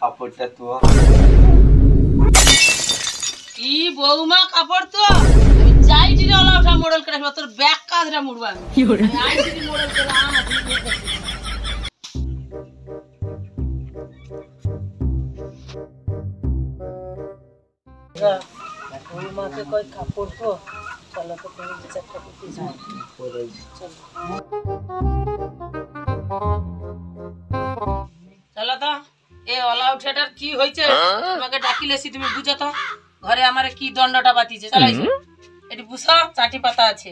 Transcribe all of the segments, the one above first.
কাপড়টা তো কি বৌমা কাপড় তো যাই দিনে ওলা ওঠা মডেল করে তোর ব্যাগ কাজরা মুড়বা কি করে আই দিনে মডেল করে বৌমাকে কই কাপড় তো চলো তো তুমি বিচারটা করতে যাও চলো তো এ ওলা উঠাটার কি হয়েছে তোমাকে ডাকিলেছি তুমি বুঝো তো ঘরে আমারে কি দণ্ডটা বাতিছে চালাইছো এটি বুঝো চাটি পাতা আছে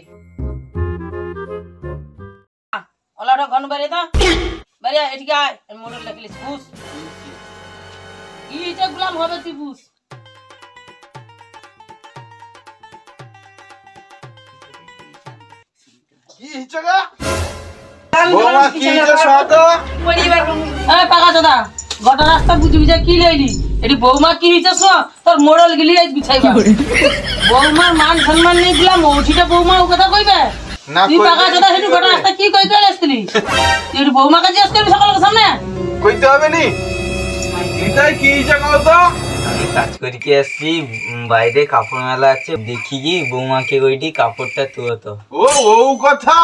ওলাটা ঘন বাড়িয়ে দাও বাড়িয়া এদিকে আয় আমি মডেল ডাকিলেছি বুঝ কি যে গুলাম হবে তুই বুঝ কি হিচগা বৌমা কি যে সাদা পরিবার এ পাকা দাদা গোটা রাস্তা বুঝি বুঝা কি লইলি এটি বৌমা কি হইছস তোর মডেল গিলি আজ বিছাইবা বৌমার মান সম্মান নেই গুলা মৌঠিটা বৌমা ও কথা কইবে না তুই পাকা দাদা হেতু গোটা রাস্তা কি কই কই আসছিলি তুই বৌমা কাছে জিজ্ঞেস করবি সকালের সামনে কইতে হবে নি এটাই কি হিচগা তো আমি কাজ করি কি আসছি বাইরে কাপড় মেলা আছে দেখি কি বৌমাকে ওইটি কাপড়টা তুলো তো ও ও কথা